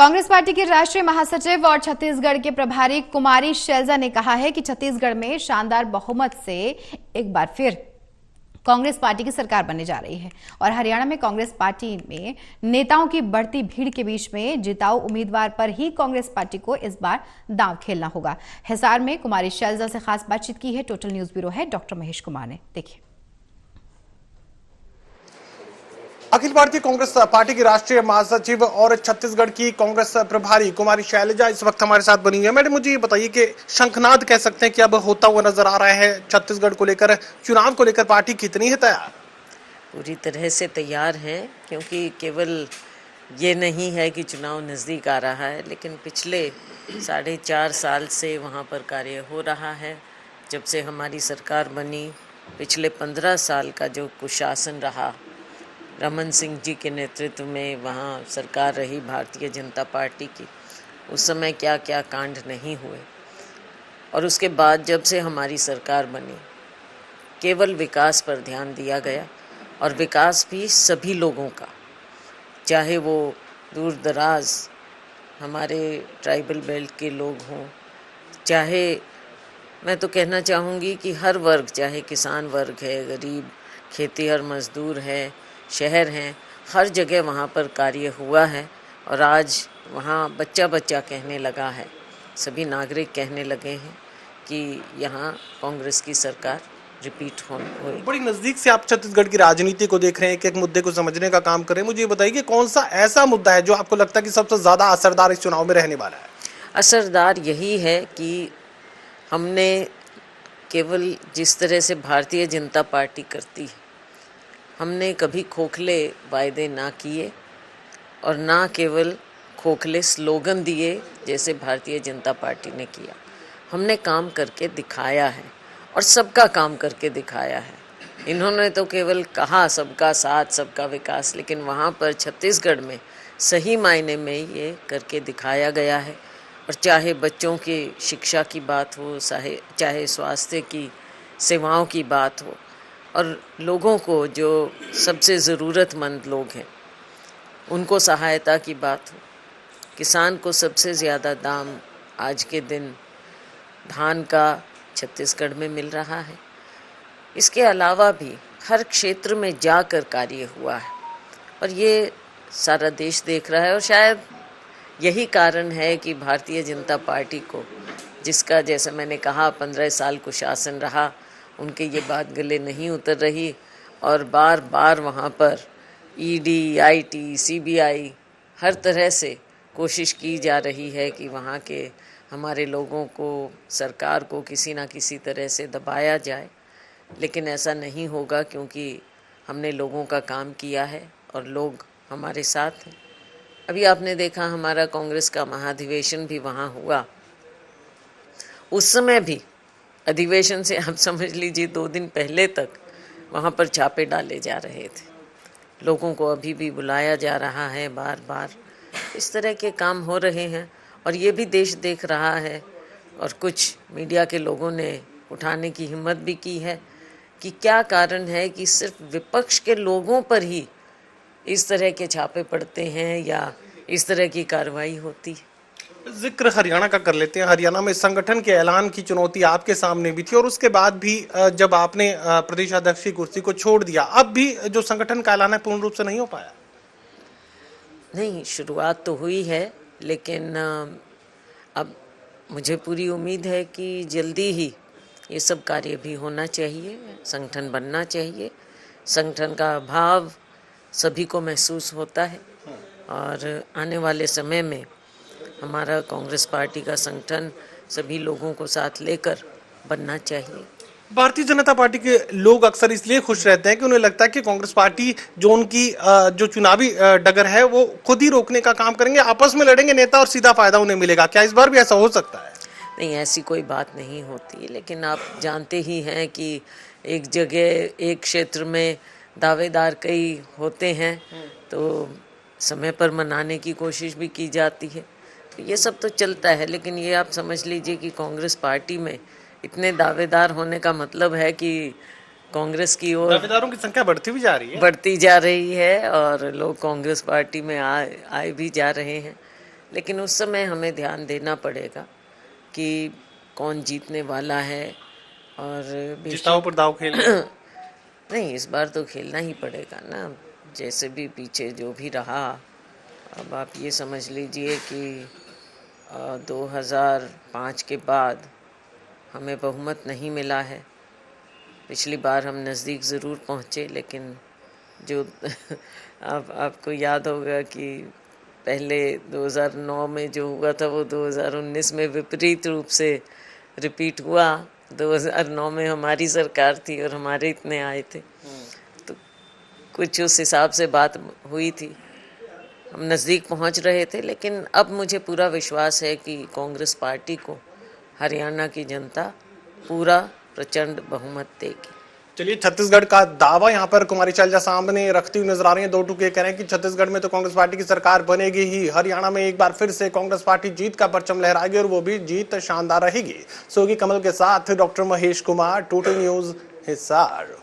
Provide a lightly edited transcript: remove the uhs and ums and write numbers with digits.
Congress party की राष्ट्रीय महासचिव और छत्तीसगढ़ के प्रभारी कुमारी शैलजा ने कहा है कि छत्तीसगढ़ में शानदार बहुमत से एक बार फिर कांग्रेस पार्टी की सरकार बनने जा रही है और हरियाणा में कांग्रेस पार्टी में नेताओं की बढ़ती भीड़ के बीच में जिताऊ उम्मीदवार पर ही कांग्रेस पार्टी को इस बार दांव खेलना होगा। हिसार में कुमारी शैलजा से खास बातचीत की है टोटल न्यूज ब्यूरो है डॉक्टर महेश कुमार ने। देखिए। अखिल भारतीय कांग्रेस पार्टी की राष्ट्रीय महासचिव और छत्तीसगढ़ की कांग्रेस प्रभारी कुमारी शैलजा इस वक्त हमारे साथ बनी हुई है। मैडम, मुझे ये बताइए कि शंखनाद कह सकते हैं कि अब होता हुआ नजर आ रहा है छत्तीसगढ़ को लेकर, चुनाव को लेकर पार्टी कितनी है तैयार? पूरी तरह से तैयार है, क्योंकि केवल ये नहीं है कि चुनाव नज़दीक आ रहा है, लेकिन पिछले 4.5 साल से वहाँ पर कार्य हो रहा है। जब से हमारी सरकार बनी, पिछले 15 साल का जो कुशासन रहा, रमन सिंह जी के नेतृत्व में वहाँ सरकार रही भारतीय जनता पार्टी की, उस समय क्या क्या कांड नहीं हुए। और उसके बाद जब से हमारी सरकार बनी, केवल विकास पर ध्यान दिया गया, और विकास भी सभी लोगों का, चाहे वो दूर दराज हमारे ट्राइबल बेल्ट के लोग हों, चाहे मैं तो कहना चाहूँगी कि हर वर्ग, चाहे किसान वर्ग है, गरीब खेतीहर मजदूर है, शहर हैं, हर जगह वहाँ पर कार्य हुआ है। और आज वहाँ बच्चा बच्चा कहने लगा है, सभी नागरिक कहने लगे हैं कि यहाँ कांग्रेस की सरकार रिपीट होगी। बड़ी नजदीक से आप छत्तीसगढ़ की राजनीति को देख रहे हैं, एक मुद्दे को समझने का काम कर रहे हैं। मुझे ये बताइए कि कौन सा ऐसा मुद्दा है जो आपको लगता है कि सबसे ज्यादा असरदार इस चुनाव में रहने वाला है? असरदार यही है कि हमने केवल जिस तरह से भारतीय जनता पार्टी करती है, हमने कभी खोखले वायदे ना किए और ना केवल खोखले स्लोगन दिए जैसे भारतीय जनता पार्टी ने किया। हमने काम करके दिखाया है और सबका काम करके दिखाया है। इन्होंने तो केवल कहा सबका साथ सबका विकास, लेकिन वहाँ पर छत्तीसगढ़ में सही मायने में ये करके दिखाया गया है। और चाहे बच्चों की शिक्षा की बात हो, चाहे स्वास्थ्य की सेवाओं की बात हो, और लोगों को जो सबसे ज़रूरतमंद लोग हैं उनको सहायता की बात हो, किसान को सबसे ज़्यादा दाम आज के दिन धान का छत्तीसगढ़ में मिल रहा है। इसके अलावा भी हर क्षेत्र में जाकर कार्य हुआ है और ये सारा देश देख रहा है। और शायद यही कारण है कि भारतीय जनता पार्टी को, जिसका जैसे मैंने कहा 15 साल कुशासन रहा, उनके ये बात गले नहीं उतर रही और बार बार वहाँ पर ईडी, आईटी, सीबीआई हर तरह से कोशिश की जा रही है कि वहाँ के हमारे लोगों को, सरकार को किसी ना किसी तरह से दबाया जाए। लेकिन ऐसा नहीं होगा, क्योंकि हमने लोगों का काम किया है और लोग हमारे साथ हैं। अभी आपने देखा हमारा कांग्रेस का महाधिवेशन भी वहाँ हुआ, उस समय भी अधिवेशन से आप समझ लीजिए 2 दिन पहले तक वहाँ पर छापे डाले जा रहे थे। लोगों को अभी भी बुलाया जा रहा है बार बार। इस तरह के काम हो रहे हैं और ये भी देश देख रहा है। और कुछ मीडिया के लोगों ने उठाने की हिम्मत भी की है कि क्या कारण है कि सिर्फ विपक्ष के लोगों पर ही इस तरह के छापे पड़ते हैं या इस तरह की कार्रवाई होती है। जिक्र हरियाणा का कर लेते हैं। हरियाणा में संगठन के ऐलान की चुनौती आपके सामने भी थी और उसके बाद भी जब आपने प्रदेश अध्यक्ष की कुर्सी को छोड़ दिया, अब भी जो संगठन का ऐलान है पूर्ण रूप से नहीं हो पाया? नहीं, शुरुआत तो हुई है, लेकिन अब मुझे पूरी उम्मीद है कि जल्दी ही ये सब कार्य भी होना चाहिए, संगठन बनना चाहिए। संगठन का अभाव सभी को महसूस होता है और आने वाले समय में हमारा कांग्रेस पार्टी का संगठन सभी लोगों को साथ लेकर बनना चाहिए। भारतीय जनता पार्टी के लोग अक्सर इसलिए खुश रहते हैं कि उन्हें लगता है कि कांग्रेस पार्टी जो उनकी जो चुनावी डगर है वो खुद ही रोकने का काम करेंगे, आपस में लड़ेंगे नेता और सीधा फायदा उन्हें मिलेगा। क्या इस बार भी ऐसा हो सकता है? नहीं, ऐसी कोई बात नहीं होती, लेकिन आप जानते ही हैं कि एक जगह एक क्षेत्र में दावेदार कई होते हैं तो समय पर मनाने की कोशिश भी की जाती है। तो ये सब तो चलता है, लेकिन ये आप समझ लीजिए कि कांग्रेस पार्टी में इतने दावेदार होने का मतलब है कि कांग्रेस की ओर दावेदारों की संख्या बढ़ती जा रही है और लोग कांग्रेस पार्टी में आए भी जा रहे हैं। लेकिन उस समय हमें ध्यान देना पड़ेगा कि कौन जीतने वाला है। और जिताओ पर दाव खेल नहीं, इस बार तो खेलना ही पड़ेगा ना, जैसे भी पीछे जो भी रहा। अब आप ये समझ लीजिए कि 2005 के बाद हमें बहुमत नहीं मिला है। पिछली बार हम नज़दीक ज़रूर पहुँचे, लेकिन जो आपको याद होगा कि पहले 2009 में जो हुआ था वो 2019 में विपरीत रूप से रिपीट हुआ। 2009 में हमारी सरकार थी और हमारे इतने आए थे, तो कुछ उस हिसाब से बात हुई थी, हम नज़दीक पहुंच रहे थे। लेकिन अब मुझे पूरा विश्वास है कि कांग्रेस पार्टी को हरियाणा की जनता पूरा प्रचंड बहुमत देगी। चलिए, छत्तीसगढ़ का दावा यहाँ पर कुमारी शैलजा सामने रखती हुई नजर आ रही है। दो टूके कह रहे हैं कि छत्तीसगढ़ में तो कांग्रेस पार्टी की सरकार बनेगी ही, हरियाणा में एक बार फिर से कांग्रेस पार्टी जीत का परचम लहराएगी और वो भी जीत शानदार रहेगी। सोगी कमल के साथ doctor Mahesh Kumar, total news, Hisar.